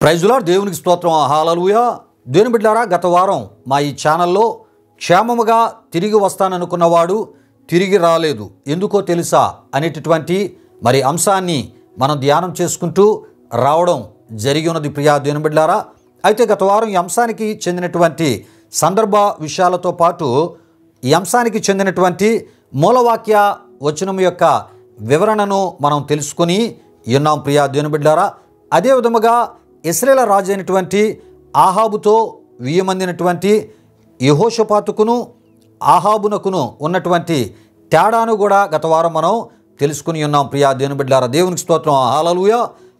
Praise the lord. దేవునికి స్తోత్రం. హల్లెలూయా. దేవుని బిడ్డలారా, గత వారం మా ఈ ఛానల్లో క్షేమముగా తిరిగి వస్తాననుకున్నవాడు తిరిగి రాలేదు, ఎందుకో తెలుసా అనేటటువంటి అంశాన్ని మనం ధ్యానం చేసుకుంటూ రావడం జరిగి ఉన్నది. ప్రియా దేవుని బిడ్డలారా, అయితే గత వారం ఈ అంశానికి చెందినటువంటి సందర్భ విషయాలతో పాటు ఈ అంశానికి చెందినటువంటి మూలవాక్య వచనం యొక్క వివరణను మనం తెలుసుకొని ఉన్నాం. ప్రియా దేవుని బిడ్డలారా, అదే విధముగా ఇశ్రాయేలు రాజు అయినటువంటి ఆహాబుతో వియ్యమందినటువంటి యెహోషాపాతుకును ఆహాబునకును ఉన్నటువంటి తేడాను కూడా గత వారం మనం తెలుసుకుని ఉన్నాం. ప్రియా దేవుని బిడ్డలారా, దేవునికి స్తోత్రం. హల్లెలూయా,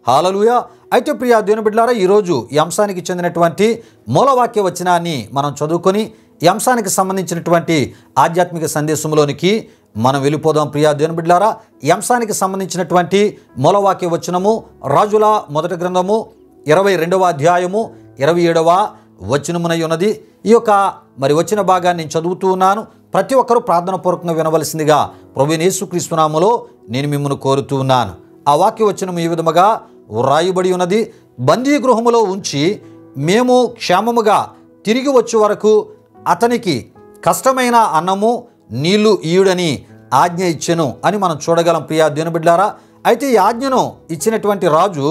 హల్లెలూయా. అయితే ప్రియా దేవుని బిడ్డలారా, ఈరోజు ఈ అంశానికి చెందినటువంటి మూలవాక్య వచనాన్ని మనం చదువుకొని ఈ అంశానికి సంబంధించినటువంటి ఆధ్యాత్మిక సందేశంలోనికి మనం వెళ్ళిపోదాం. ప్రియా దేవుని బిడ్డలారా, ఈ అంశానికి సంబంధించినటువంటి మూలవాక్య వచనము రాజుల మొదటి గ్రంథము 22వ అధ్యాయము 27వ వచనమునై ఉన్నది. ఈ యొక్క వచ్చిన భాగాన్ని నేను చదువుతూ ఉన్నాను. ప్రతి ఒక్కరూ ప్రార్థన పూర్వకంగా వినవలసిందిగా ప్రభువైన యేసుక్రీస్తు నామములో నేను మిమ్మల్ని కోరుతూ ఉన్నాను. ఆ వాక్య వచనం ఈ విధముగా వ్రాయబడి ఉన్నది. బందీ గృహములో ఉంచి మేము క్షేమముగా తిరిగి వచ్చే వరకు అతనికి కష్టమైన అన్నము నీళ్లు ఈయుడని ఆజ్ఞ ఇచ్చెను అని మనం చూడగలం. ప్రియా దేవుని బిడ్డలారా, అయితే ఈ ఆజ్ఞను ఇచ్చినటువంటి రాజు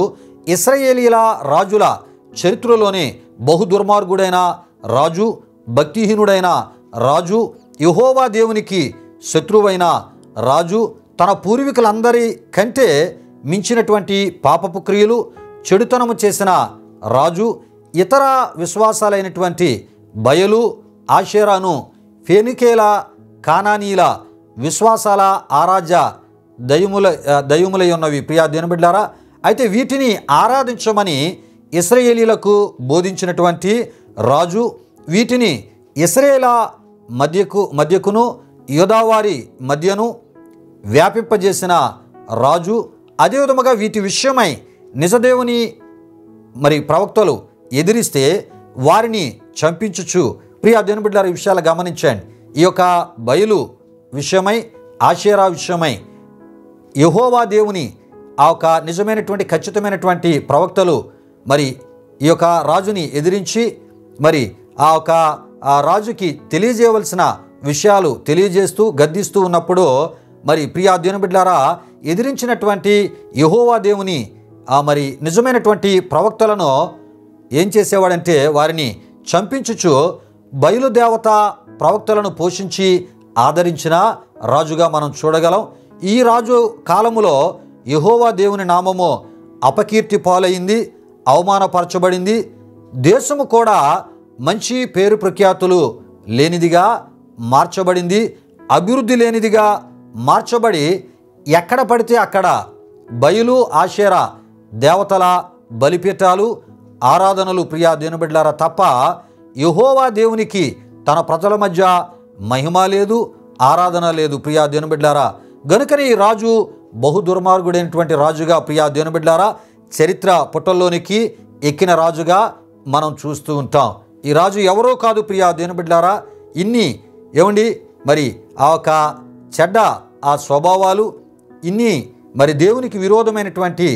ఇశ్రాయేలీల రాజుల చరిత్రలోనే బహు దుర్మార్గుడైన రాజు, భక్తిహీనుడైన రాజు, యెహోవా దేవునికి శత్రువైన రాజు, తన పూర్వీకులందరి కంటే మించినటువంటి పాపపు క్రియలు చెడుతనము చేసిన రాజు, ఇతర విశ్వాసాలైనటువంటి బయలు, ఆషేరాను, ఫెనికేల, కానానీల విశ్వాసాల ఆరాధ్య దయ్యములై ఉన్నవి. ప్రియా దేవుని బిడ్డలారా, అయితే వీటిని ఆరాధించమని ఇశ్రాయేలీలకు బోధించినటువంటి రాజు, వీటిని ఇశ్రాయేల మధ్యకును యూదావారి మధ్యను వ్యాపింపజేసిన రాజు, అదేవిధముగా వీటి విషయమై నిజదేవుని ప్రవక్తలు ఎదిరిస్తే వారిని చంపించుచు. ప్రియా దేవుని బిడ్డలారా, ఈ విషయాలు గమనించండి. ఈ యొక్క బయలు విషయమై, ఆషేరా విషయమై యెహోవా దేవుని ఆ యొక్క నిజమైనటువంటి ఖచ్చితమైనటువంటి ప్రవక్తలు ఈ యొక్క రాజుని ఎదిరించి ఆ రాజుకి తెలియజేయవలసిన విషయాలు తెలియజేస్తూ గద్దిస్తూ ఉన్నప్పుడు ప్రియా దేవుని బిడ్డలారా, ఎదిరించినటువంటి యెహోవా దేవుని నిజమైనటువంటి ప్రవక్తలను ఏం చేసేవాడంటే వారిని చంపించుచు బయలుదేవత ప్రవక్తలను పోషించి ఆదరించిన రాజుగా మనం చూడగలం. ఈ రాజు కాలములో యెహోవా దేవుని నామము అపకీర్తి పాలైంది, అవమానపరచబడింది. దేశము కూడా మంచి పేరు ప్రఖ్యాతులు లేనిదిగా మార్చబడింది, అభివృద్ధి లేనిదిగా మార్చబడి ఎక్కడ పడితే అక్కడ బయలు, ఆషేరా దేవతల బలిపీఠాలు, ఆరాధనలు ప్రియా దేవుని బిడ్డలారా తప్ప యెహోవా దేవునికి తన ప్రజల మధ్య మహిమ లేదు, ఆరాధన లేదు. ప్రియా దేవుని బిడ్డలారా, గనుకనే ఈ రాజు బహు దుర్మార్గుడైనటువంటి రాజుగా ప్రియా దేవుని బిడ్డలారా చరిత్ర పుటల్లోనికి ఎక్కిన రాజుగా మనం చూస్తూ ఉంటాం. ఈ రాజు ఎవరో కాదు ప్రియా దేవుని బిడ్డలారా, ఇన్ని ఆ ఒక చెడ్డ ఆ స్వభావాలు, ఇన్ని దేవునికి విరోధమైనటువంటి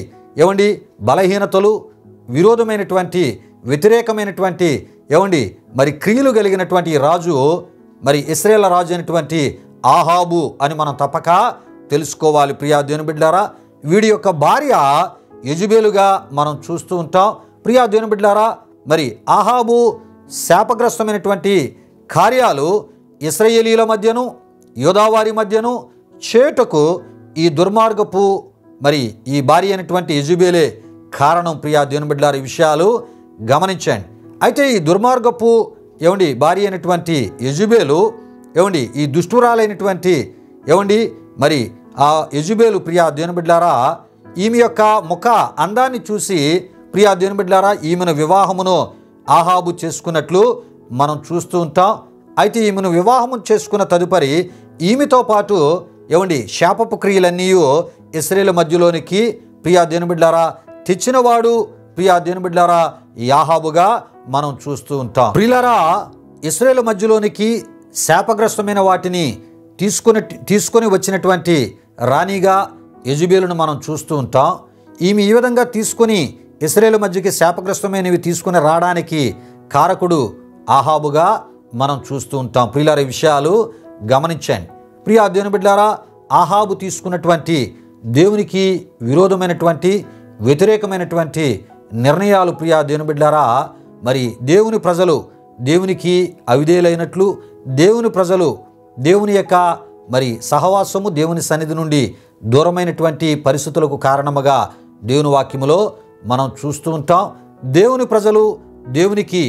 బలహీనతలు, విరోధమైనటువంటి వ్యతిరేకమైనటువంటి క్రియలు కలిగినటువంటి రాజు ఇశ్రాయేలు రాజు అయినటువంటి ఆహాబు అని మనం తప్పక తెలుసుకోవాలి. ప్రియా దేవుని బిడ్డలారా, వీడి యొక్క భార్య యెజబెలుగా మనం చూస్తూ ఉంటాం. ప్రియా దేవుని బిడ్డలారా, ఆహాబు శాపగ్రస్తమైనటువంటి కార్యాలు ఇశ్రాయేలీల మధ్యను యూదావారి మధ్యను చేటుకు ఈ దుర్మార్గపు ఈ భార్య అయినటువంటి యెజబెలే కారణం. ప్రియా దేవుని బిడ్డలారా, ఈ విషయాలు గమనించండి. అయితే ఈ దుర్మార్గపు భార్య అయినటువంటి యెజబెలు ఈ దుష్టురాలైనటువంటి ఆ యెజబెలు ప్రియా దేవుని బిడ్డలారా, ఈమె యొక్క ముఖ అందాన్ని చూసి ప్రియా దేవుని బిడ్డలారా ఈమెను వివాహమును ఆహాబు చేసుకున్నట్లు మనం చూస్తూ ఉంటాం. అయితే ఈమెను వివాహము చేసుకున్న తదుపరి ఈమెతో పాటు శాపపు క్రియలన్నీ ఇశ్రాయేలు మధ్యలోనికి ప్రియా దేవుని బిడ్డలారా తెచ్చినవాడు ప్రియా దేవుని బిడ్డలారా ఆహాబుగా మనం చూస్తూ ఉంటాం. ప్రియులారా, ఇశ్రాయేలు మధ్యలోనికి శాపగ్రస్తమైన వాటిని తీసుకొని వచ్చినటువంటి రాణిగా యెజబెలును మనం చూస్తూ ఉంటాం. ఈమె ఈ విధంగా తీసుకొని ఇశ్రాయేలు మధ్యకి శాపగ్రస్తమైనవి తీసుకుని రావడానికి కారకుడు ఆహాబుగా మనం చూస్తూ ఉంటాం. ప్రియులారా, ఈ విషయాలు గమనించండి. ప్రియా దేవుని బిడ్డలారా, ఆహాబు తీసుకున్నటువంటి దేవునికి విరోధమైనటువంటి వ్యతిరేకమైనటువంటి నిర్ణయాలు ప్రియా దేవుని బిడ్డలారా, మరి దేవుని ప్రజలు దేవునికి అవిధేయులైనట్లు, దేవుని ప్రజలు దేవుని యొక్క మరి సహవాసము, దేవుని సన్నిధి నుండి దూరమైనటువంటి పరిస్థితులకు కారణముగా దేవుని వాక్యములో మనం చూస్తూ ఉంటాం. దేవుని ప్రజలు దేవునికి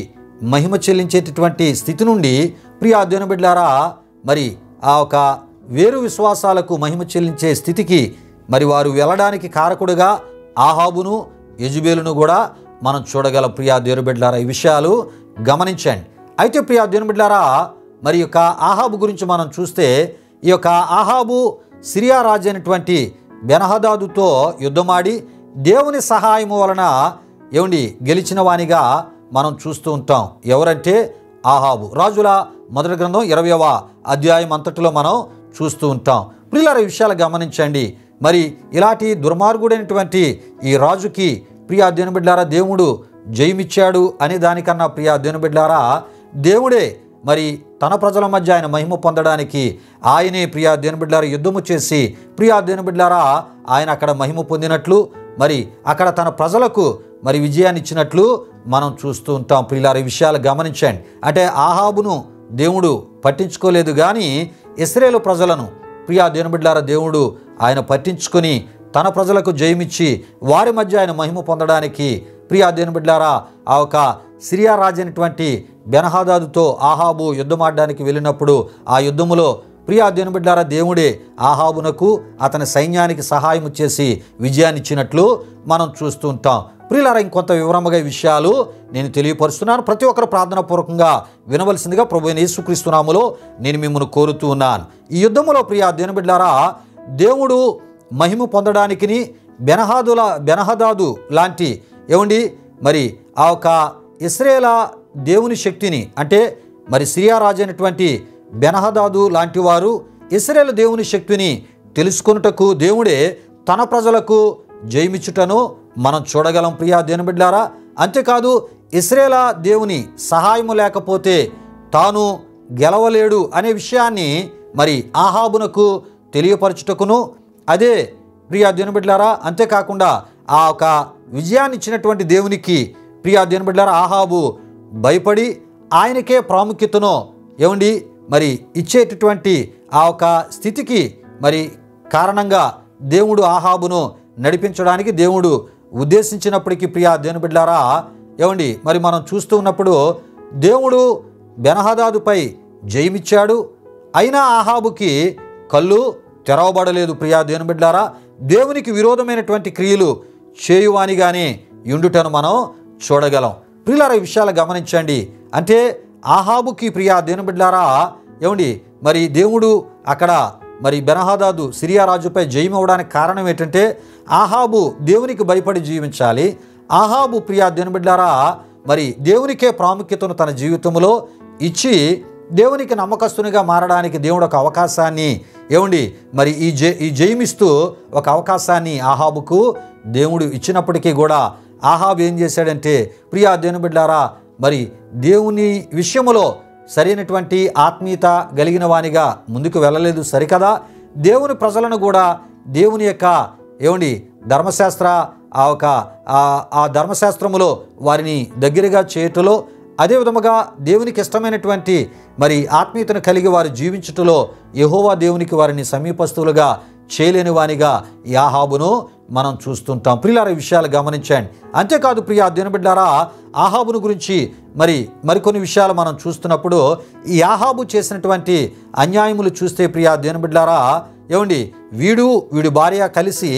మహిమ చెల్లించేటటువంటి స్థితి నుండి ప్రియా దేవుని బిడ్డలారా, మరి ఆ ఒక వేరు విశ్వాసాలకు మహిమ చెల్లించే స్థితికి మరి వారు వెళ్ళడానికి కారకుడుగా ఆహాబును యెజెబెలును కూడా మనం చూడగలం. ప్రియా దేవుని బిడ్డలారా, ఈ విషయాలు గమనించండి. అయితే ప్రియా దేవుని బిడ్డలారా, మరి యొక్క ఆహాబు గురించి మనం చూస్తే, ఈ యొక్క ఆహాబు సిరియా రాజు అయినటువంటి బెన్హదాదుతో యుద్ధమాడి దేవుని సహాయము వలన గెలిచిన వానిగా మనం చూస్తూ ఉంటాం. ఎవరంటే ఆహాబు. రాజుల మొదటి గ్రంథం 20వ అధ్యాయం అంతటిలో మనం చూస్తూ ఉంటాం. ప్రియులారా, ఈ విషయాలు గమనించండి. మరి ఇలాంటి దుర్మార్గుడైనటువంటి ఈ రాజుకి ప్రియా దేవుని బిడ్డలారా దేవుడు జయమిచ్చాడు అనే దానికన్నా ప్రియా దేవుని బిడ్డలారా, దేవుడే మరి తన ప్రజల మధ్య ఆయన మహిమ పొందడానికి ఆయనే ప్రియా దేవుని బిడ్డలారా యుద్ధము చేసి ప్రియా దేవుని బిడ్డలారా ఆయన అక్కడ మహిమ పొందినట్లు, మరి అక్కడ తన ప్రజలకు మరి విజయాన్ని ఇచ్చినట్లు మనం చూస్తూ ఉంటాం. ప్రియులారా, ఈ విషయాలు గమనించండి. అంటే ఆహాబును దేవుడు పట్టించుకోలేదు, కానీ ఇశ్రాయేలు ప్రజలను ప్రియా దేవుని బిడ్డలారా దేవుడు ఆయన పట్టించుకొని తన ప్రజలకు జయమిచ్చి వారి మధ్య ఆయన మహిమ పొందడానికి ప్రియా దేవుని బిడ్డలారా ఆ ఒక సిరియా రాజు అయినటువంటి బెన్హదాదుతో ఆహాబు యుద్ధమాడడానికి వెళ్ళినప్పుడు ఆ యుద్ధములో ప్రియా దేవుని బిడ్డలారా దేవుడే ఆహాబునకు అతని సైన్యానికి సహాయం చేసి విజయాన్ని ఇచ్చినట్లు మనం చూస్తూ ఉంటాం. ప్రియులారా, ఇంకొంత వివరముగా ఈ విషయాలు నేను తెలియపరుస్తున్నాను. ప్రతి ఒక్కరు ప్రార్థనాపూర్వకంగా వినవలసిందిగా ప్రభువైన యేసుక్రీస్తు నామములో నేను మిమ్మల్ని కోరుతూ ఉన్నాను. ఈ యుద్ధములో ప్రియా దేవుని బిడ్డలారా దేవుడు మహిమ పొందడానికిని బెన్హదాదు లాంటి మరి ఆ ఒక ఇశ్రాయేల దేవుని శక్తిని, అంటే మరి సిరియా రాజు అయినటువంటి బెన్హదాదు లాంటి వారు ఇశ్రాయేలు దేవుని శక్తిని తెలుసుకొనుటకు దేవుడే తన ప్రజలకు జయమిచ్చుటను మనం చూడగలం. ప్రియా దేవుని బిడ్డలారా, అంతేకాదు ఇశ్రాయేల దేవుని సహాయము లేకపోతే తాను గెలవలేడు అనే విషయాన్ని మరి ఆహాబునకు తెలియపరచుటకును, అదే ప్రియా దేవుని బిడ్డలారా అంతేకాకుండా ఆ ఒక విజయాన్ని ఇచ్చినటువంటి దేవునికి ప్రియా దేవుని బిడ్డలారా ఆహాబు భయపడి ఆయనకే ప్రాముఖ్యతను మరి ఇచ్చేటటువంటి ఆ ఒక స్థితికి మరి కారణంగా దేవుడు ఆహాబును నడిపించడానికి దేవుడు ఉద్దేశించినప్పటికీ ప్రియా దేవుని బిడ్డలారా మరి మనం చూస్తూ ఉన్నప్పుడు దేవుడు బెన్హదాదుపై జయమిచ్చాడు. అయినా ఆహాబుకి కళ్ళు తెరవబడలేదు. ప్రియా దేవుని బిడ్డలారా, దేవునికి విరోధమైనటువంటి క్రియలు చేయువానిగానే యుండుటను మనం చూడగలం. ప్రియులారా, ఈ విషయాలు గమనించండి. అంటే ఆహాబుకి ప్రియా దేవుని బిడ్డలారా మరి దేవుడు అక్కడ మరి బెన్హదాదు సిరియా రాజుపై జయం అవ్వడానికి కారణం ఏంటంటే ఆహాబు దేవునికి భయపడి జీవించాలి. ఆహాబు ప్రియా దేవుని బిడ్డలారా మరి దేవునికే ప్రాముఖ్యతను తన జీవితంలో ఇచ్చి దేవునికి నమ్మకస్తునిగా మారడానికి దేవుడు ఒక అవకాశాన్ని మరి ఈ జయమిస్తూ ఒక అవకాశాన్ని ఆహాబుకు దేవుడు ఇచ్చినప్పటికీ కూడా ఆహాబు ఏం చేశాడంటే ప్రియా దేవుని బిడ్డలారా మరి దేవుని విషయములో సరైనటువంటి ఆత్మీయత కలిగిన వానిగా ముందుకు వెళ్ళలేదు. సరికదా, దేవుని ప్రజలను కూడా దేవుని యొక్క ధర్మశాస్త్ర ఆ ధర్మశాస్త్రములో వారిని దగ్గరగా చేయటంలో, అదే విధముగా దేవునికి ఇష్టమైనటువంటి మరి ఆత్మీయతను కలిగి వారు జీవించుటలో యెహోవా దేవునికి వారిని సమీపస్తులుగా చేయలేని వానిగా ఈ ఆహాబును మనం చూస్తుంటాం. ప్రియులారా, ఈ విషయాలు గమనించండి. అంతేకాదు ప్రియా దేవుని బిడ్డలారా ఆహాబును గురించి మరికొన్ని విషయాలు మనం చూస్తున్నప్పుడు ఈ ఆహాబు చేసినటువంటి అన్యాయములు చూస్తే ప్రియా దేవుని బిడ్డలారా వీడి భార్య కలిసి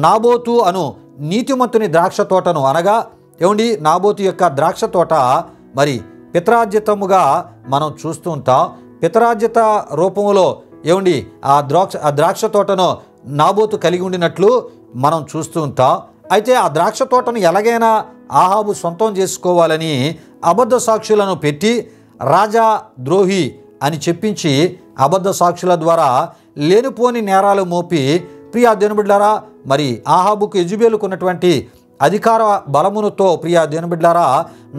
నాబోతు అను నీతిమంతుని ద్రాక్ష తోటను అనగా నాబోతు యొక్క ద్రాక్ష తోట మరి పిత్రార్జితముగా మనం చూస్తూ ఉంటాం. పిత్రార్జిత రూపంలో ఆ ద్రాక్ష తోటను నాబోతు కలిగి ఉండినట్లు మనం చూస్తూ ఉంటాం. అయితే ఆ ద్రాక్ష తోటను ఎలాగైనా ఆహాబు సొంతం చేసుకోవాలని అబద్ధ సాక్షులను పెట్టి రాజా ద్రోహి అని చెప్పించి అబద్ధ సాక్షుల ద్వారా లేనిపోని నేరాలు మోపి ప్రియా దేవుని బిడ్డలారా మరి ఆహాబుకు యెజెబెలుకు ఉన్నటువంటి అధికార బలమునుతో ప్రియా దేవుని బిడ్డలారా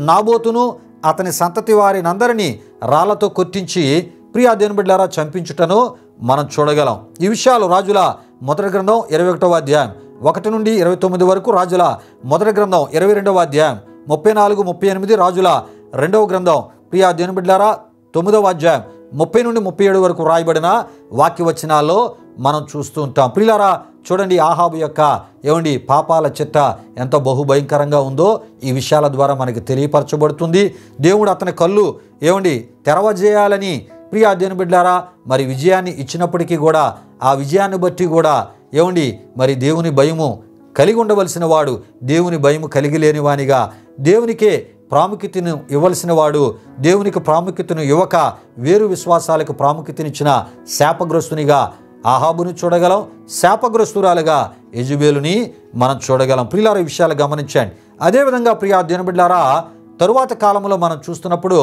నాబోతును అతని సంతతి వారినందరినీ రాళ్లతో కొట్టించి ప్రియా దేవుని బిడ్డలారా చంపించుటను మనం చూడగలం. ఈ విషయాలు రాజుల మొదటి గ్రంథం 21వ అధ్యాయం 1 నుండి 29 వరకు, రాజుల మొదటి గ్రంథం 22వ అధ్యాయం 34, 38, రాజుల 2వ గ్రంథం ప్రియా దేవుని బిడ్డలారా 9వ అధ్యాయం 30 నుండి 37 వరకు రాయబడిన వాక్యవచనాల్లో మనం చూస్తూ ఉంటాం. ప్రియులారా చూడండి, ఆహాబు యొక్క పాపాల చిట్ట ఎంత బహుభయంకరంగా ఉందో ఈ విషయాల ద్వారా మనకి తెలియపరచబడుతుంది. దేవుడు అతని కళ్ళు తెరవజేయాలని ప్రియా దేవుని బిడ్డలారా మరి విజయాన్ని ఇచ్చినప్పటికీ కూడా ఆ విజయాన్ని బట్టి కూడా మరి దేవుని భయము కలిగి ఉండవలసిన వాడు దేవుని భయము కలిగి లేని వానిగా, దేవునికే ప్రాముఖ్యతను ఇవ్వవలసిన వాడు దేవునికి ప్రాముఖ్యతను ఇవ్వక వేరు విశ్వాసాలకు ప్రాముఖ్యతనిచ్చిన శాపగ్రస్తునిగా ఆహాబును చూడగలం, శాపగ్రస్తురాలుగా యెజబెలుని మనం చూడగలం. ప్రియులారా ఈ విషయాలు గమనించండి. అదేవిధంగా ప్రియా దేవుని బిడ్డలారా తరువాత కాలంలో మనం చూస్తున్నప్పుడు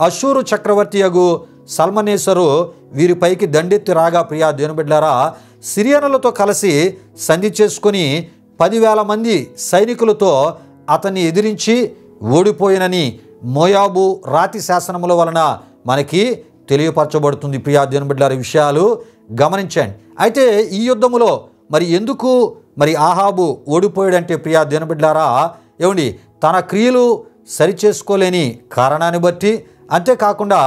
అష్షూరు చక్రవర్తియగు సల్మనేసరు వీరిపైకి దండెత్తి రాగా ప్రియా దేవుని బిడ్డలారా సిరియనులతో కలిసి సంధి చేసుకొని 10,000 మంది సైనికులతో అతన్ని ఎదిరించి ఓడిపోయినని మోయాబు రాతి శాసనముల వలన మనకి తెలియపరచబడుతుంది. ప్రియా దేవుని బిడ్డలారా విషయాలు గమనించండి. అయితే ఈ యుద్ధములో మరి ఎందుకు ఆహాబు ఓడిపోయాడంటే ప్రియా దేవుని బిడ్డలారా తన క్రియలు సరిచేసుకోలేని కారణాన్ని బట్టి, అంతేకాకుండా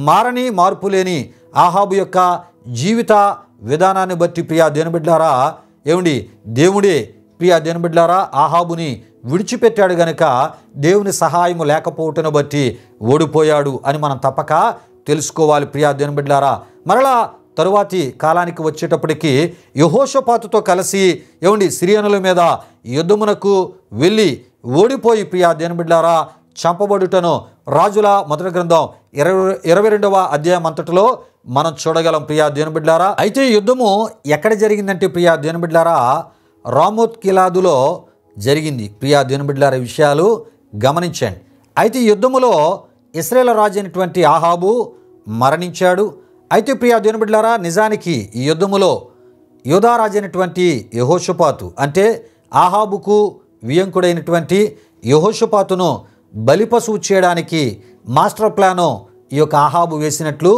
మారని మార్పు లేని ఆహాబు యొక్క జీవిత విధానాన్ని బట్టి ప్రియా దేవుని బిడ్డలారా దేవుడే ప్రియా దేవుని బిడ్డలారా ఆహాబుని విడిచిపెట్టాడు గనుక దేవుని సహాయము లేకపోవటను బట్టి ఓడిపోయాడు అని మనం తప్పక తెలుసుకోవాలి. ప్రియా దేవుని బిడ్డలారా మరలా తరువాతి కాలానికి వచ్చేటప్పటికి యెహోషాపాతుతో కలిసి సిరియనుల మీద యుద్ధమునకు వెళ్ళి ఓడిపోయి ప్రియా దేవుని బిడ్డలారా చంపబడుటను రాజుల మొదటి గ్రంథం 22వ అధ్యాయం అంతటిలో మనం చూడగలం. ప్రియా దేవుని బిడ్డలారా అయితే యుద్ధము ఎక్కడ జరిగిందంటే ప్రియా దేవుని బిడ్డలారా రామోత్ గిలాదులో జరిగింది. ప్రియా దేవుని బిడ్డలారా విషయాలు గమనించండి. అయితే ఈ యుద్ధములో ఇశ్రాయేలు రాజు అయినటువంటి ఆహాబు మరణించాడు. అయితే ప్రియా దేవుని బిడ్డలారా నిజానికి ఈ యుద్ధములో యూదా రాజు అయినటువంటి యెహోషాపాతు అంటే ఆహాబుకు వియంకుడైనటువంటి యెహోషాపాతును బలిపశువు చేయడానికి మాస్టర్ ప్లాను ఈ యొక్క ఆహాబు వేసినట్లు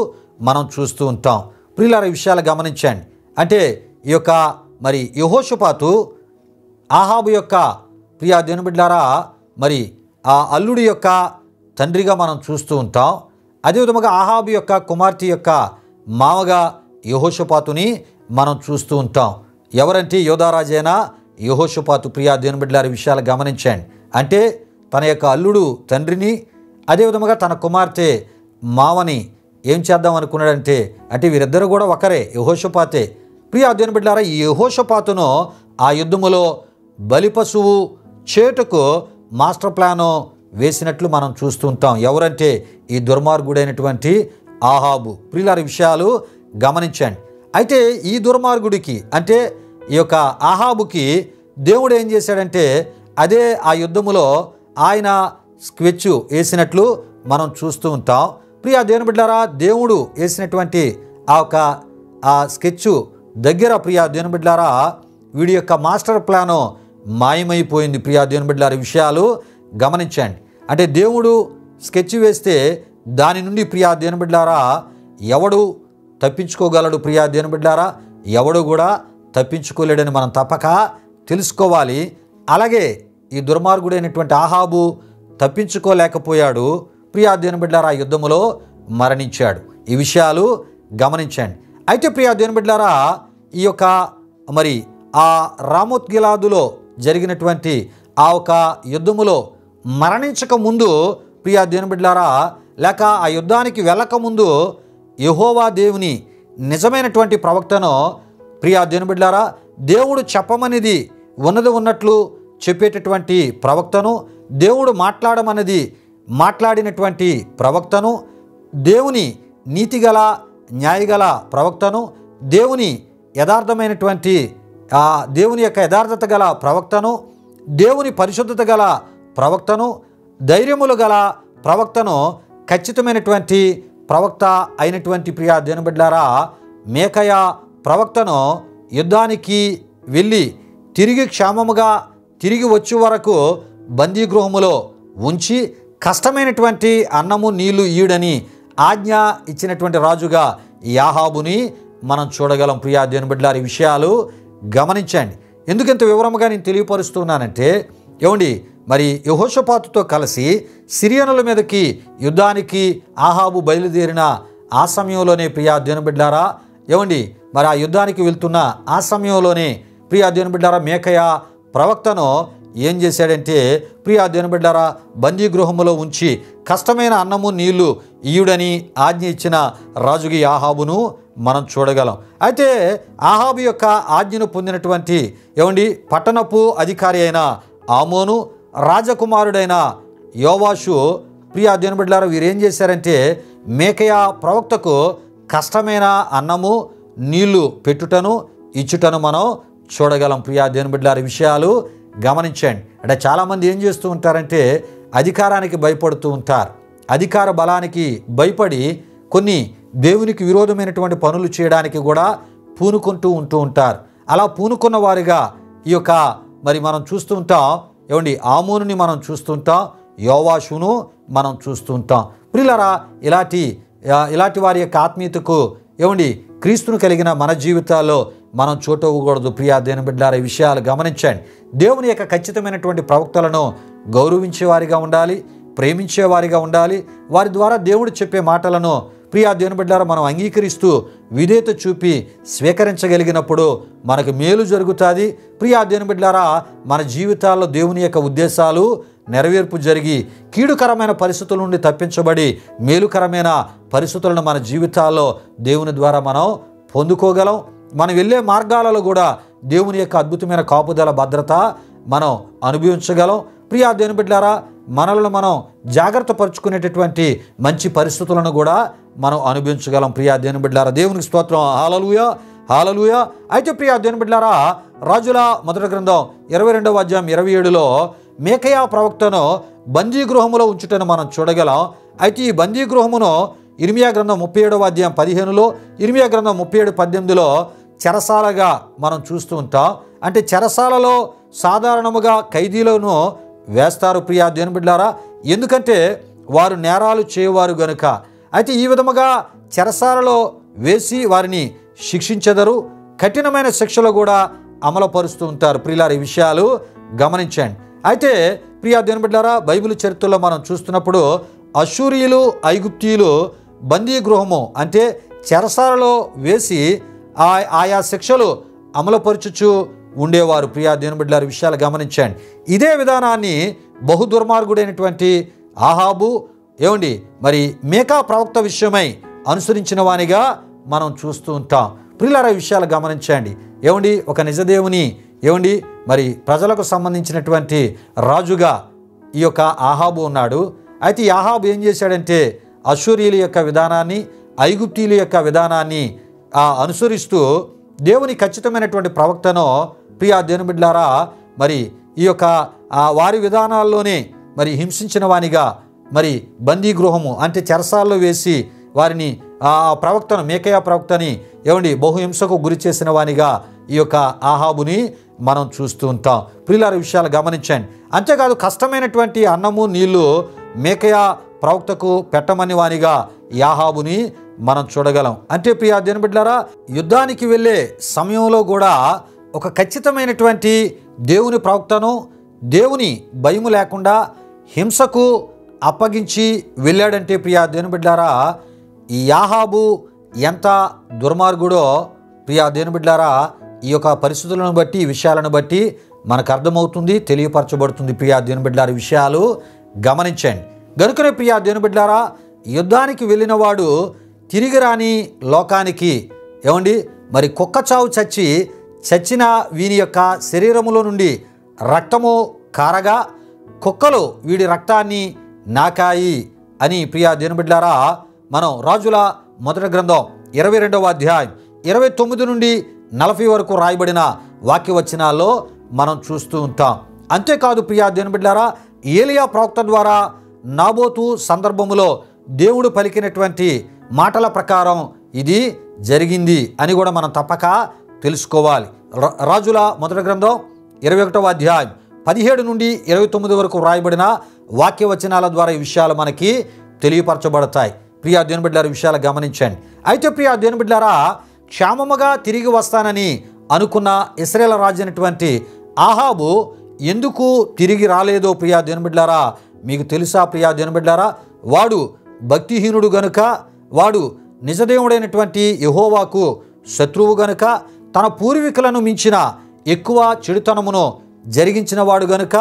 మనం చూస్తూ ఉంటాం. ప్రియులారా ఈ విషయాలు గమనించండి. అంటే ఈ యొక్క యెహోషాపాతు ఆహాబు యొక్క ప్రియా దేవుని బిడ్డలారా ఆ అల్లుడి యొక్క తండ్రిగా మనం చూస్తూ ఉంటాం. అదేవిధంగా ఆహాబు యొక్క కుమార్తె యొక్క మామగా యెహోషాపాతుని మనం చూస్తూ ఉంటాం. ఎవరంటే యోధారాజైన యెహోషాపాతు. ప్రియా దేవుని బిడ్డలారా విషయాలు గమనించండి. అంటే తన యొక్క అల్లుడు తండ్రిని, అదేవిధంగా తన కుమార్తె మామని ఏం చేద్దాం అనుకున్నాడంటే వీరిద్దరూ కూడా ఒకరే, యెహోషాపాతే. ప్రియా దేవుని బిడ్డలారా ఈ యెహోషాపాతును ఆ యుద్ధములో బలిపశువు చేటుకు మాస్టర్ ప్లాను వేసినట్లు మనం చూస్తూ ఉంటాం. ఎవరంటే ఈ దుర్మార్గుడైనటువంటి ఆహాబు. ప్రియులారా విషయాలు గమనించండి. అయితే ఈ దుర్మార్గుడికి అంటే ఈ యొక్క ఆహాబుకి దేవుడు ఏం చేశాడంటే అదే ఆ యుద్ధములో ఆయన స్కెచ్ వేసినట్లు మనం చూస్తూ ఉంటాం. ప్రియా దేవుని బిడ్డలారా దేవుడు వేసినటువంటి ఆ స్కెచ్ దగ్గర ప్రియా దేవుని బిడ్డలారా వీడి యొక్క మాస్టర్ ప్లాను మాయమైపోయింది. ప్రియా దేవుని బిడ్డలారా విషయాలు గమనించండి. అంటే దేవుడు స్కెచ్ వేస్తే దాని నుండి ప్రియా దేవుని బిడ్డలారా ఎవడు తప్పించుకోగలడు? ప్రియా దేవుని బిడ్డలారా ఎవడు కూడా తప్పించుకోలేడని మనం తప్పక తెలుసుకోవాలి. అలాగే ఈ దుర్మార్గుడైనటువంటి ఆహాబు తప్పించుకోలేకపోయాడు. ప్రియా దేవుని బిడ్డలారా యుద్ధములో మరణించాడు. ఈ విషయాలు గమనించండి. అయితే ప్రియా దేవుని బిడ్డలారా ఈ యొక్క ఆ రామోత్ గిలాదులో జరిగినటువంటి ఆ ఒక యుద్ధములో మరణించక ముందు ప్రియా దేవుని బిడ్డలారా లేక ఆ యుద్ధానికి వెళ్ళకముందు యెహోవా దేవుని నిజమైనటువంటి ప్రవక్తను ప్రియా దేవుని బిడ్డలారా దేవుడు చెప్పమనేది ఉన్నది ఉన్నట్లు చెప్పేటటువంటి ప్రవక్తను, దేవుడు మాట్లాడినటువంటి ప్రవక్తను, దేవుని నీతిగల న్యాయగల ప్రవక్తను, దేవుని యథార్థమైనటువంటి దేవుని యొక్క యథార్థత గల ప్రవక్తను, దేవుని పరిశుద్ధత గల ప్రవక్తను, ధైర్యములు గల ప్రవక్తను, ఖచ్చితమైనటువంటి ప్రవక్త అయినటువంటి ప్రియా దేవుని బిడ్డలారా మేకయ ప్రవక్తను యుద్ధానికి వెళ్ళి తిరిగి క్షేమముగా తిరిగి వచ్చే వరకు బందీగృహములో ఉంచి కష్టమైనటువంటి అన్నము నీళ్లు ఈడని ఆజ్ఞ ఇచ్చినటువంటి రాజుగా యాహాబుని మనం చూడగలం. ప్రియా దేవుని బిడ్డలారా, ఈ విషయాలు గమనించండి. ఎందుకంత వివరంగా నేను తెలియపరుస్తున్నానంటే, ఏమండి, మరి యెహోషాపాతుతో కలిసి సిరియనుల మీదకి యుద్ధానికి ఆహాబు బయలుదేరిన ఆ సమయంలోనే ప్రియా దేవుని బిడ్డలారా, ఏమండి, మరి ఆ యుద్ధానికి వెళ్తున్న ఆ సమయంలోనే ప్రియా దేవుని బిడ్డలారా మీకాయా ప్రవక్తను ఏం చేశాడంటే, ప్రియా దేవుని బిడ్డలారా బందీగృహములో ఉంచి కష్టమైన అన్నము నీళ్లు ఈయుడని ఆజ్ఞ ఇచ్చిన రాజుకి ఆహాబును మనం చూడగలం. అయితే ఆహాబు యొక్క ఆజ్ఞను పొందినటువంటి ఏమండి పట్టణపు అధికారి అయిన ఆమోను, రాజకుమారుడైన యోవాషు, ప్రియా దేవుని బిడ్డలారా వీరేం చేశారంటే మీకాయా ప్రవక్తకు కష్టమైన అన్నము నీళ్లు పెట్టుటను ఇచ్చుటను మనం చూడగలం. ప్రియా దేవుని బిడ్డలారా విషయాలు గమనించండి. అంటే చాలామంది ఏం చేస్తూ ఉంటారంటే అధికారానికి భయపడుతూ ఉంటారు. అధికార బలానికి భయపడి కొన్ని దేవునికి విరోధమైనటువంటి పనులు చేయడానికి కూడా పూనుకుంటూ ఉంటారు. అలా పూనుకున్న వారిగా ఈ యొక్క మరి మనం చూస్తూ ఉంటాం. ఏమండి, ఆమోనుని మనం చూస్తుంటాం, యోవాషును మనం చూస్తూ ఉంటాం. ప్రియులారా, ఇలాంటి వారి యొక్క ఆత్మీయతకు ఏమండి క్రీస్తును కలిగిన మన జీవితాల్లో మనం చోటు ఇవ్వకూడదు. ప్రియా దేవుని బిడ్డలారా ఈ విషయాలు గమనించండి. దేవుని యొక్క ఖచ్చితమైనటువంటి ప్రవక్తలను గౌరవించేవారిగా ఉండాలి, ప్రేమించేవారిగా ఉండాలి. వారి ద్వారా దేవుడు చెప్పే మాటలను ప్రియా దేవుని బిడ్డలారా మనం అంగీకరిస్తూ విధేయత చూపి స్వీకరించగలిగినప్పుడు మనకు మేలు జరుగుతుంది. ప్రియా దేవుని బిడ్డలారా మన జీవితాల్లో దేవుని యొక్క ఉద్దేశాలు నెరవేర్పు జరిగి కీడుకరమైన పరిస్థితుల నుండి తప్పించబడి మేలుకరమైన పరిస్థితులను మన జీవితాల్లో దేవుని ద్వారా మనం పొందుకోగలం. మనం వెళ్ళే మార్గాలలో కూడా దేవుని యొక్క అద్భుతమైన కాపుదల భద్రత మనం అనుభవించగలం. ప్రియా దేవుని బిడ్డలారా మనల్ని మనం జాగ్రత్త పరుచుకునేటటువంటి మంచి పరిస్థితులను కూడా మనం అనుభవించగలం. ప్రియా దేవుని బిడ్డలారా దేవునికి స్తోత్రం. హల్లెలూయా, హల్లెలూయా. అయితే ప్రియా దేవుని బిడ్డలారా రాజుల మొదటి గ్రంథం 22వ అధ్యాయం 27లో మీకాయా ప్రవక్తను బందీగృహములో ఉంచుటను మనం చూడగలం. అయితే ఈ బందీగృహమును ఇర్మియా గ్రంథం 37వ అధ్యాయం 15లో, ఇర్మియా గ్రంథం 37:18లో చెరసాలగా మనం చూస్తూ ఉంటాం. అంటే చెరసాలలో సాధారణముగా ఖైదీలను వేస్తారు ప్రియా దేవుని బిడ్డలారా, ఎందుకంటే వారు నేరాలు చేయవారు గనుక. అయితే ఈ విధముగా చెరసాలలో వేసి వారిని శిక్షించెదరు, కఠినమైన శిక్షలు కూడా అమలుపరుస్తూ ఉంటారు. ప్రియులారా ఈ విషయాలు గమనించండి. అయితే ప్రియా దేవుని బిడ్డలారా బైబిల్ చరిత్రలో మనం చూస్తున్నప్పుడు అష్షూరీయులు, ఐగుప్తీయులు బందీగృహము అంటే చెరసాలలో వేసి ఆయా శిక్షలు అమలుపరచుచు ఉండేవారు. ప్రియా దేవుని బిడ్డలారా విషయాలు గమనించండి. ఇదే విధానాన్ని బహు దుర్మార్గుడైనటువంటి ఆహాబు ఏమండి మరి మీకా ప్రవక్త విషయమై అనుసరించిన వానిగా మనం చూస్తూ ఉంటాం. ప్రియులారా విషయాలు గమనించండి. ఏమండి ఒక నిజదేవుని ఏమండి మరి ప్రజలకు సంబంధించినటువంటి రాజుగా ఈ యొక్క ఆహాబు ఉన్నాడు. అయితే ఈ ఆహాబు ఏం చేశాడంటే అష్షూరీయుల యొక్క విధానాన్ని, ఐగుప్తీయుల యొక్క విధానాన్ని అనుసరిస్తూ దేవుని ఖచ్చితమైనటువంటి ప్రవక్తను ప్రియా దేవుని బిడ్డలారా మరి ఈ యొక్క వారి విధానాల్లోనే మరి హింసించిన వానిగా మరి బందీగృహము అంటే చెరసాల్లో వేసి వారిని ప్రవక్తను మీకాయా ప్రవక్తని ఏమండి బహుహింసకు గురి చేసిన వానిగా ఈ యొక్క ఆహాబుని మనం చూస్తూ ఉంటాం. ప్రియులారా విషయాలు గమనించండి. అంతేకాదు కష్టమైనటువంటి అన్నము నీళ్లు మీకాయా ప్రవక్తకు పెట్టమని వానిగా యాహాబుని మనం చూడగలం. అంటే ప్రియా దేవుని బిడ్డలారా యుద్ధానికి వెళ్ళే సమయంలో కూడా ఒక ఖచ్చితమైనటువంటి దేవుని ప్రవక్తను దేవుని భయము లేకుండా హింసకు అప్పగించి వెళ్ళాడంటే ప్రియా దేవుని బిడ్డలారా ఈ యాహాబు ఎంత దుర్మార్గుడో ప్రియా దేవుని బిడ్డలారా ఈ యొక్క పరిస్థితులను బట్టి, ఈ విషయాలను బట్టి మనకు అర్థమవుతుంది, తెలియపరచబడుతుంది. ప్రియా దేవుని బిడ్డలారా విషయాలు గమనించండి. గనుకనే ప్రియా దేవుని బిడ్డలారా యుద్ధానికి వెళ్ళిన వాడు తిరిగి రాని లోకానికి ఏమండి మరి కుక్క చావు చచ్చిన వీని యొక్క శరీరములో నుండి రక్తము కారగా కుక్కలు వీడి రక్తాన్ని నాకాయి అని ప్రియా దేవుని బిడ్డలారా మనం రాజుల మొదటి గ్రంథం 22వ అధ్యాయం 29 నుండి 40 వరకు రాయబడిన వాక్యవచనాల్లో మనం చూస్తూ ఉంటాం. అంతేకాదు ప్రియా దేవుని బిడ్డలారా ఏలియా ప్రవక్త ద్వారా నాబోతు సందర్భములో దేవుడు పలికినటువంటి మాటల ప్రకారం ఇది జరిగింది అని కూడా మనం తప్పక తెలుసుకోవాలి. రాజుల మొదటి గ్రంథం 21వ అధ్యాయం 17 నుండి 29 వరకు వ్రాయబడిన వాక్య వచనాల ద్వారా ఈ విషయాలు మనకి తెలియపరచబడతాయి. ప్రియా దేవుని బిడ్డలారా, విషయాలు గమనించండి. అయితే ప్రియా దేవుని బిడ్డలారా, క్షేమముగా తిరిగి వస్తానని అనుకున్న ఇశ్రాయేలు రాజు అయినటువంటి ఆహాబు ఎందుకు తిరిగి రాలేదో ప్రియా దేవుని బిడ్డలారా మీకు తెలుసా? ప్రియా దేవుని బిడ్డలారా, వాడు భక్తిహీనుడు గనుక, వాడు నిజదేవుడైనటువంటి యెహోవాకు శత్రువు గనుక, తన పూర్వీకులను మించిన ఎక్కువ చెడుతనమును జరిగించిన వాడు గనుక,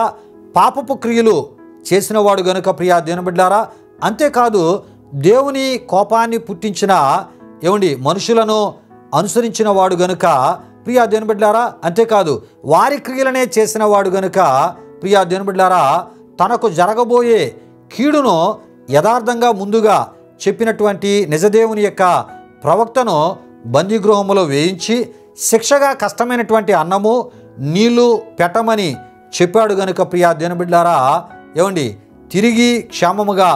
పాపపు క్రియలు చేసిన వాడు గనుక ప్రియా దేవుని బిడ్డలారా, అంతేకాదు దేవుని కోపాన్ని పుట్టించిన మనుషులను అనుసరించిన వాడు గనుక ప్రియా దేవుని బిడ్డలారా, అంతేకాదు వారి క్రియలనే చేసిన వాడు గనుక ప్రియా దేవుని బిడ్డలారా, తనకు జరగబోయే కీడును యథార్థంగా ముందుగా చెప్పినటువంటి నిజదేవుని యొక్క ప్రవక్తను బందీగృహంలో వేయించి శిక్షగా కష్టమైనటువంటి అన్నము నీళ్లు పెట్టమని చెప్పాడు గనుక ప్రియా దేవుని బిడ్డలారా, తిరిగి క్షేమముగా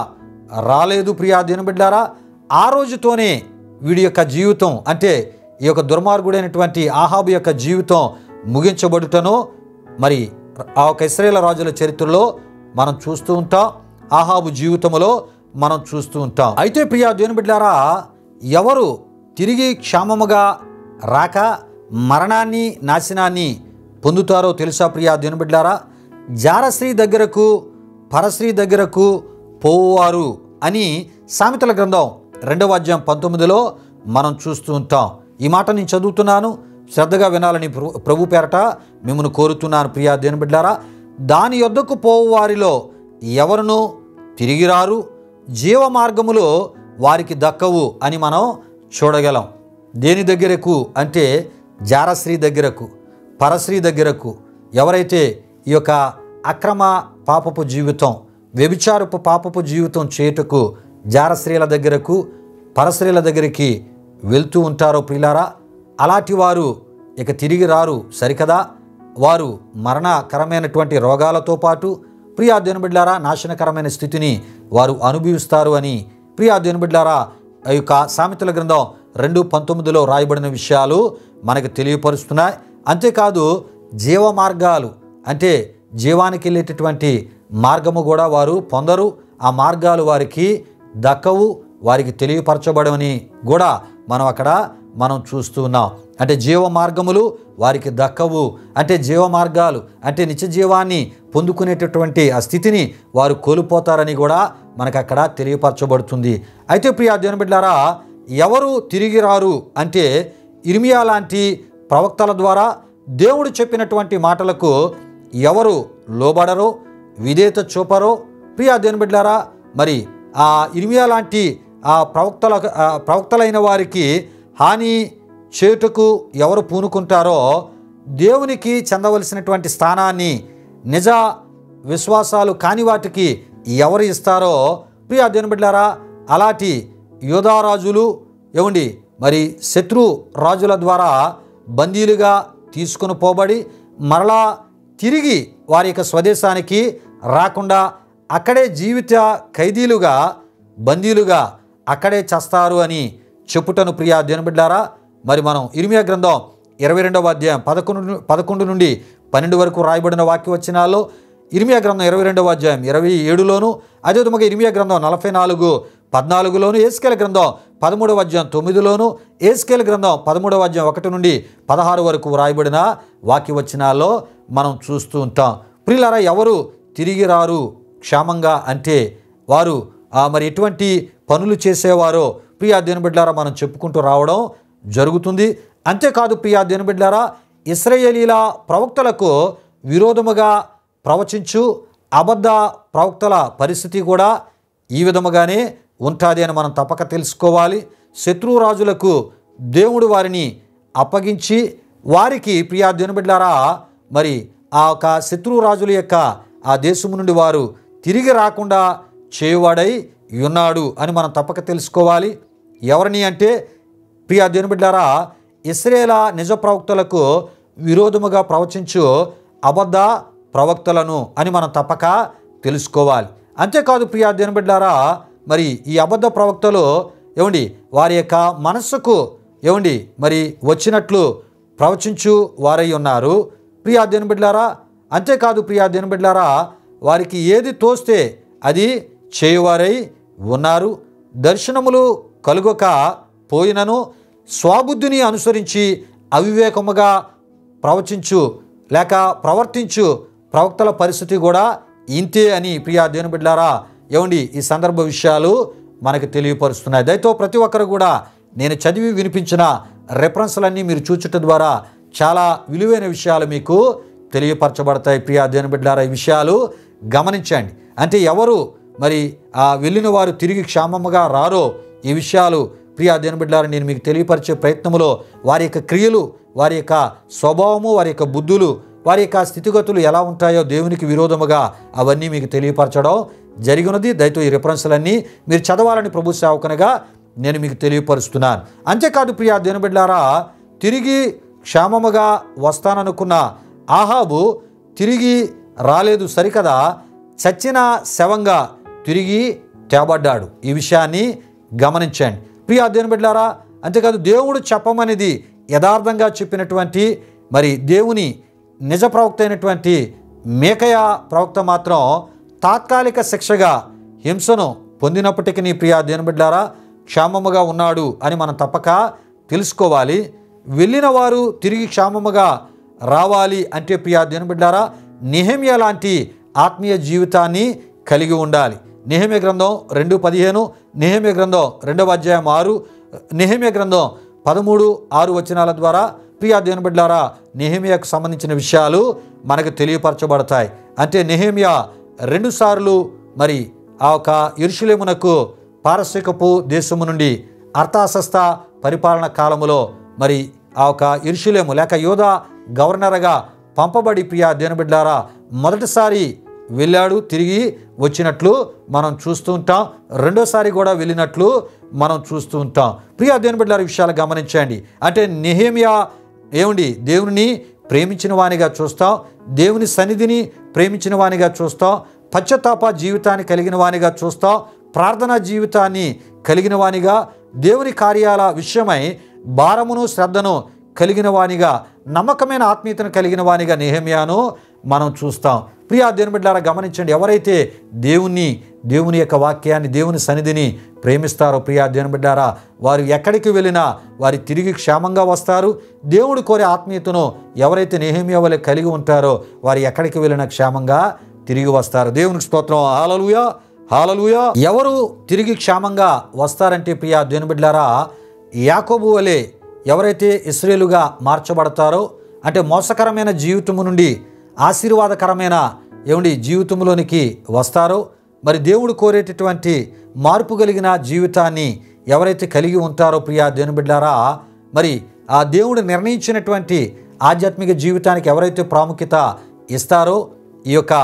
రాలేదు ప్రియా దేవుని బిడ్డలారా. ఆ రోజుతోనే వీడి యొక్క జీవితం, అంటే ఈ యొక్క దుర్మార్గుడైనటువంటి ఆహాబు యొక్క జీవితం ముగించబడుటను మరి ఆ యొక్క ఇశ్రాయేలు రాజుల చరిత్రలో మనం చూస్తూ ఉంటాం, ఆహాబు జీవితంలో మనం చూస్తూ ఉంటాం. అయితే ప్రియా దేవుని బిడ్డలారా, ఎవరు తిరిగి క్షేమముగా రాక మరణాన్ని నాశనాన్ని పొందుతారో తెలుసా ప్రియా దేవుని బిడ్డలారా? జారస్త్రీ దగ్గరకు పరస్త్రీ దగ్గరకు పోవారు అని సామెతల గ్రంథం 2వ అధ్యాయం 19లో మనం చూస్తూ ఉంటాం. ఈ మాట నేను చదువుతున్నాను, శ్రద్ధగా వినాలని ప్రభు పేరట మిమ్మల్ని కోరుతున్నాను ప్రియా దేవుని బిడ్డలారా. దాని యొద్దకు పోవు వారిలో ఎవరును తిరిగి రారు, జీవ మార్గములో వారికి దక్కవు అని మనం చూడగలం. దేని దగ్గరకు అంటే జారస్త్రీ దగ్గరకు, పరస్త్రీ దగ్గరకు. ఎవరైతే ఈ యొక్క అక్రమ పాపపు జీవితం, వ్యభిచారపు పాపపు జీవితం చేయుటకు జారస్త్రీల దగ్గరకు పరస్త్రీల దగ్గరికి వెళ్తూ ఉంటారో ప్రియులారా, అలాంటి వారు ఇక తిరిగి రారు సరికదా. వారు మరణకరమైనటువంటి రోగాలతో పాటు ప్రియా దేవుని బిడ్డలారా నాశనకరమైన స్థితిని వారు అనుభవిస్తారు అని ప్రియా దేవుని బిడ్డలారా ఆ యొక్క సామెతల గ్రంథం 2:19లో రాయబడిన విషయాలు మనకు తెలియపరుస్తున్నాయి. అంతేకాదు జీవ మార్గాలు అంటే జీవానికి వెళ్ళేటటువంటి మార్గము కూడా వారు పొందరు, ఆ మార్గాలు వారికి దక్కవు, వారికి తెలియపరచబడమని కూడా మనం చూస్తూ ఉన్నాం. అంటే జీవ మార్గములు వారికి దక్కవు అంటే జీవ మార్గాలు అంటే నిత్య జీవాన్ని పొందుకునేటటువంటి ఆ స్థితిని వారు కోల్పోతారని కూడా మనకు అక్కడ తెలియపరచబడుతుంది. అయితే ప్రియా దేవుని బిడ్డలారా, ఎవరు తిరిగి రారు అంటే ఇర్మియా లాంటి ప్రవక్తల ద్వారా దేవుడు చెప్పినటువంటి మాటలకు ఎవరు లోబడరో, విధేయత చూపరో ప్రియా దేవుని బిడ్డలారా, మరి ఆ ఇర్మియా లాంటి ఆ ప్రవక్తలైన వారికి హాని చేటుకు ఎవరు పూనుకుంటారో, దేవునికి చెందవలసినటువంటి స్థానాన్ని నిజ విశ్వాసాలు కాని వాటికి ఎవరు ఇస్తారో ప్రియా దేవుని బిడ్డలారా, అలాంటి యోధారాజులు మరి శత్రు రాజుల ద్వారా బందీలుగా తీసుకుని పోబడి మరలా తిరిగి వారి యొక్క స్వదేశానికి రాకుండా అక్కడే జీవిత ఖైదీలుగా బందీలుగా అక్కడే చస్తారు అని చెప్పుటను ప్రియా దేవుని బిడ్డలారా, మరి మనం ఇర్మియా గ్రంథం 22వ అధ్యాయం 11 నుండి 12 వరకు రాయబడిన వాక్యవచనాల్లో ఇర్మియా గ్రంథం 22వ అధ్యాయం 27లోను, అదేవిధంగా ఇర్మియా గ్రంథం 44:14లోను, యేస్కేలు గ్రంథం 13వ అధ్యాయం 9లోను, యేస్కేలు గ్రంథం 13వ అధ్యాయం 1 నుండి 16 వరకు రాయబడిన వాక్యవచనాల్లో మనం చూస్తూ ఉంటాం. ప్రియులారా, ఎవరు తిరిగి రారు క్షేమంగా అంటే వారు మరి ఎటువంటి పనులు చేసేవారో ప్రియా దేవుని బిడ్డలారా మనం చెప్పుకుంటూ రావడం జరుగుతుంది. అంతేకాదు ప్రియా దేవుని బిడ్డలారా, ఇశ్రాయేలీల ప్రవక్తలకు విరోధముగా ప్రవచించు అబద్ధ ప్రవక్తల పరిస్థితి కూడా ఈ విధముగానే ఉంటుంది అని మనం తప్పక తెలుసుకోవాలి. శత్రురాజులకు దేవుడు వారిని అప్పగించి వారికి ప్రియా దేవుని బిడ్డలారా మరి ఆ యొక్క శత్రురాజుల యొక్క ఆ దేశము నుండి వారు తిరిగి రాకుండా చేయువాడై ఉన్నాడు అని మనం తప్పక తెలుసుకోవాలి. ఎవరిని అంటే ప్రియా దేవుని బిడ్డలారా, ఇశ్రాయేలు నిజ ప్రవక్తలకు విరోధముగా ప్రవచించు అబద్ధ ప్రవక్తలను అని మనం తప్పక తెలుసుకోవాలి. అంతేకాదు ప్రియా దేవుని బిడ్డలారా, మరి ఈ అబద్ధ ప్రవక్తలు వారి యొక్క మనస్సుకు మరి వచ్చినట్లు ప్రవచించు వారై ఉన్నారు. ప్రియా దేవుని బిడ్డలారా, అంతేకాదు ప్రియా దేవుని బిడ్డలారా, వారికి ఏది తోస్తే అది చేయువారై ఉన్నారు. దర్శనములు కలుగక పోయినను స్వబుద్ధిని అనుసరించి అవివేకముగా ప్రవర్తించు ప్రవక్తల పరిస్థితి కూడా ఇంతే అని ప్రియా దేవుని బిడ్డలారా ఏమండి ఈ సందర్భ విషయాలు మనకు తెలియపరుస్తున్నాయి. దయతో ప్రతి ఒక్కరు కూడా నేను చదివి వినిపించిన రెఫరెన్స్లన్నీ మీరు చూచుట ద్వారా చాలా విలువైన విషయాలు మీకు తెలియపరచబడతాయి. ప్రియా దేవుని బిడ్డలారా, ఈ విషయాలు గమనించండి. అంటే ఎవరు మరి వెళ్ళిన వారు తిరిగి క్షేమముగా రారో ఈ విషయాలు ప్రియా దేవుని బిడ్డలారా నేను మీకు తెలియపరిచే ప్రయత్నంలో వారి యొక్క క్రియలు, వారి యొక్క స్వభావము, వారి యొక్క బుద్ధులు, వారి యొక్క స్థితిగతులు ఎలా ఉంటాయో దేవునికి విరోధముగా అవన్నీ మీకు తెలియపరచడం జరిగినది. దయతో ఈ రెఫరెన్స్లన్నీ మీరు చదవాలని ప్రభు సేవకునిగా నేను మీకు తెలియపరుస్తున్నాను. అంతేకాదు ప్రియా దేవుని బిడ్డలారా, తిరిగి క్షేమముగా వస్తాననుకున్న ఆహాబు తిరిగి రాలేదు సరికదా, చచ్చిన శవంగా తిరిగి తేబడ్డాడు. ఈ విషయాన్ని గమనించండి ప్రియా దేవుని బిడ్డలారా. అంతేకాదు దేవుడు చెప్పమనేది యథార్థంగా చెప్పినటువంటి మరి దేవుని నిజ ప్రవక్త అయినటువంటి మీకాయా ప్రవక్త మాత్రం తాత్కాలిక శిక్షగా హింసను పొందినప్పటికీ ప్రియా దేవుని బిడ్డలారా క్షేమముగా ఉన్నాడు అని మనం తప్పక తెలుసుకోవాలి. వెళ్ళిన వారు తిరిగి క్షేమముగా రావాలి అంటే ప్రియా దేవుని బిడ్డలారా నెహెమ్యా లాంటి ఆత్మీయ జీవితాన్ని కలిగి ఉండాలి. నెహెమ్యా గ్రంథం 2:15, నెహెమ్యా గ్రంథం 2వ అధ్యాయం 6, నెహెమ్యా గ్రంథం 13-6 వచనాల ద్వారా ప్రియా దేవుని బిడ్డలారా నెహెమ్యాకు సంబంధించిన విషయాలు మనకు తెలియపరచబడతాయి. అంటే నెహెమ్యా 2 సార్లు మరి ఆ యొక్క యెరూషలేమునకు పారసీకపు దేశము నుండి అర్తాషస్త పరిపాలన కాలములో మరి ఆ యొక్క యెరూషలేము లేక యూదా గవర్నర్గా పంపబడి ప్రియా దేవుని బిడ్డలారా మొదటిసారి వెళ్ళాడు, తిరిగి వచ్చినట్లు మనం చూస్తూ ఉంటాం. రెండోసారి కూడా వెళ్ళినట్లు మనం చూస్తూ ఉంటాం. ప్రియా దేవుని బిడ్డలారా విషయాలు గమనించండి. అంటే నెహెమ్యా ఏమండి దేవుని ప్రేమించిన వానిగా చూస్తాం, దేవుని సన్నిధిని ప్రేమించిన వానిగా చూస్తాం, పశ్చాత్తాప జీవితాన్ని కలిగిన వానిగా చూస్తాం, ప్రార్థనా జీవితాన్ని కలిగిన వానిగా, దేవుని కార్యాల విషయమై భారమును శ్రద్ధను కలిగిన వానిగా, నమ్మకమైన ఆత్మీయతను కలిగిన వానిగా నెహెమ్యాను మనం చూస్తాం. ప్రియా దేవుని బిడ్డలారా గమనించండి, ఎవరైతే దేవుని యొక్క వాక్యాన్ని, దేవుని సన్నిధిని ప్రేమిస్తారో ప్రియా దేవుని బిడ్డలారా వారు ఎక్కడికి వెళ్ళినా వారు తిరిగి క్షేమంగా వస్తారు. దేవుడు కోరే ఆత్మీయతను ఎవరైతే నెహెమ్యా వలె కలిగి ఉంటారో వారు ఎక్కడికి వెళ్ళినా క్షేమంగా తిరిగి వస్తారు. దేవునికి స్తోత్రం. హల్లెలూయా, హల్లెలూయా. ఎవరు తిరిగి క్షేమంగా వస్తారంటే ప్రియా దేవుని బిడ్డలారా యాకోబు వలె ఎవరైతే ఇశ్రాయేలుగా మార్చబడతారో, అంటే మోసకరమైన జీవితము నుండి ఆశీర్వాదకరమైన జీవితంలోనికి వస్తారో, మరి దేవుడు కోరేటటువంటి మార్పు కలిగిన జీవితాన్ని ఎవరైతే కలిగి ఉంటారో ప్రియా దేవుని బిడ్డలారా మరి ఆ దేవుడు నిర్ణయించినటువంటి ఆధ్యాత్మిక జీవితానికి ఎవరైతే ప్రాముఖ్యత ఇస్తారో ఈ యొక్క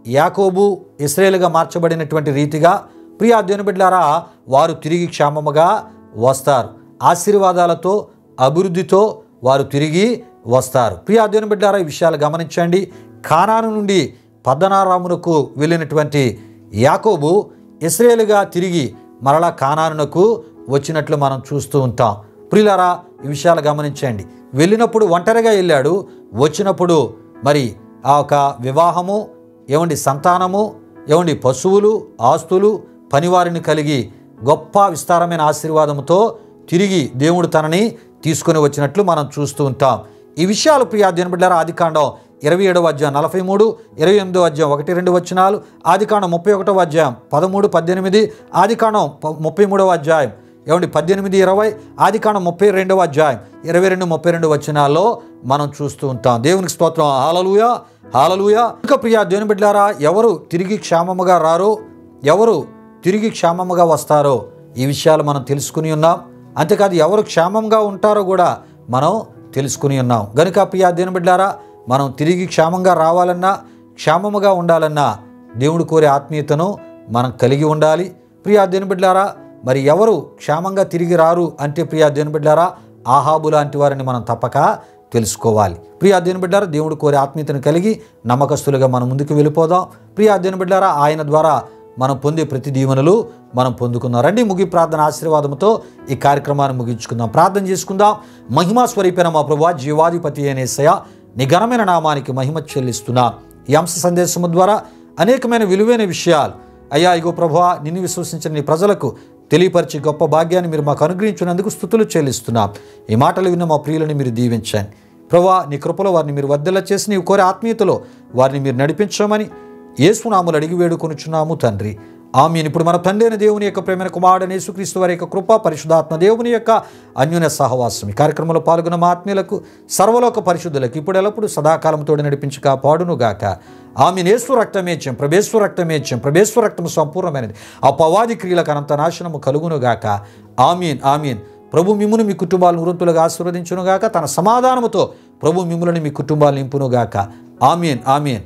యాకోబు ఇశ్రాయేలుగా మార్చబడినటువంటి రీతిగా ప్రియా దేవుని బిడ్డలారా వారు తిరిగి క్షేమముగా వస్తారు. ఆశీర్వాదాలతో, అభివృద్ధితో వారు తిరిగి వస్తారు. ప్రియా దేవుని బిడ్డలారా ఈ విషయాలు గమనించండి. కానాను నుండి పద్దనారామునకు వెళ్ళినటువంటి యాకోబు ఇశ్రాయేలుగా తిరిగి మరలా కానానునకు వచ్చినట్లు మనం చూస్తూ ఉంటాం. ప్రియులారా ఈ విషయాలు గమనించండి. వెళ్ళినప్పుడు ఒంటరిగా వెళ్ళాడు, వచ్చినప్పుడు మరి ఆ ఒక వివాహము సంతానము పశువులు, ఆస్తులు, పనివారిని కలిగి గొప్ప విస్తారమైన ఆశీర్వాదంతో తిరిగి దేవుడు తనని తీసుకొని వచ్చినట్లు మనం చూస్తూ ఉంటాం. ఈ విషయాలు ప్రియా దేవుని బిడ్డలారా ఆదికాండం 27వ అధ్యాయం 43, 28వ అధ్యాయం 1-2 వచనాలు, ఆదికాండం 31వ అధ్యాయం 13-18, ఆదికాండం 33వ అధ్యాయం 18-20, ఆదికాండం 32వ అధ్యాయం 22-32 వచనాల్లో మనం చూస్తూ ఉంటాం. దేవునికి స్తోత్రం. హల్లెలూయా, హల్లెలూయా. ఇంకా ప్రియా దేవుని బిడ్డలారా ఎవరు తిరిగి క్షేమముగా రారో, ఎవరు తిరిగి క్షేమముగా వస్తారో ఈ విషయాలు మనం తెలుసుకుని ఉన్నాం. అంతేకాదు ఎవరు క్షేమంగా ఉంటారో కూడా మనం తెలుసుకుని ఉన్నాం. గనుక ప్రియా దేవుని బిడ్డలారా మనం తిరిగి క్షేమంగా రావాలన్నా, క్షేమముగా ఉండాలన్నా దేవుడు కోరే ఆత్మీయతను మనం కలిగి ఉండాలి. ప్రియా దేవుని బిడ్డలారా మరి ఎవరు క్షేమంగా తిరిగి రారు అంటే ప్రియా దేవుని బిడ్డలారా ఆహాబు లాంటి వారిని మనం తప్పక తెలుసుకోవాలి. ప్రియా దేవుని బిడ్డలారా దేవుడు కోరే ఆత్మీయతను కలిగి నమ్మకస్తులుగా మనం ముందుకు వెళ్ళిపోదాం. ప్రియా దేవుని బిడ్డలారా ఆయన ద్వారా మనం పొందే ప్రతి దీవెనలు మనం పొందుకుందాం. రండి ముగి ప్రార్థన ఆశీర్వాదంతో ఈ కార్యక్రమాన్ని ముగించుకుందాం. ప్రార్థన చేసుకుందాం. మహిమా స్వరూపైన మా ప్రభువా, జీవాధిపతి అయిన యేసయ్యా నీ ఘనమైన నామానికి మహిమ చెల్లిస్తున్నా. ఈ అంశ సందేశము ద్వారా అనేకమైన విలువైన విషయాలు అయ్యా ఇగో ప్రభువా నిన్ను విశ్వసించిన నీ ప్రజలకు తెలియపరిచి గొప్ప భాగ్యాన్ని మీరు మాకు అనుగ్రహించినందుకు స్తుతులు చెల్లిస్తున్నాం. ఈ మాటలు విన్న మా ప్రియులను మీరు దీవించండి ప్రభువా. నీ కృపలో వారిని మీరు వర్ధిల్ల చేసి నీవు కోరే ఆత్మీయతలో వారిని మీరు నడిపించమని యేసు నామములో అడిగి వేడుకొనుచున్నాము తండ్రి. ఆమేన్. ఇప్పుడు మన తండ్రి అయిన దేవుని యొక్క ప్రేమైన కుమారుడైన యేసుక్రీస్తు వారి యొక్క కృప, పరిశుద్ధాత్మ దేవుని యొక్క అన్యోన్య సహవాసం ఈ కార్యక్రమంలో పాల్గొన్న మా ఆత్మీయులకు సర్వలోక పరిశుద్ధులకు ఇప్పుడు ఎల్లప్పుడూ సదాకాలం తోడు నడిపించి కాపాడును గాక. ఆమేన్. యేసు రక్తమేచ్యం, ప్రభేశ్వ రక్తమేచ్యం, ప్రభేశ్వ రక్తము సంపూర్ణమైనది. ఆ పవాది క్రియలకు అనంత నాశనము కలుగును గాక. ఆమేన్. ఆమేన్. ప్రభు మిమ్మును మీ కుటుంబాలను వృత్తులుగా ఆశీర్వదించునుగాక. తన సమాధానముతో ప్రభు మిమ్ములను మీ కుటుంబాలు నింపునుగాక. ఆమేన్. ఆమేన్.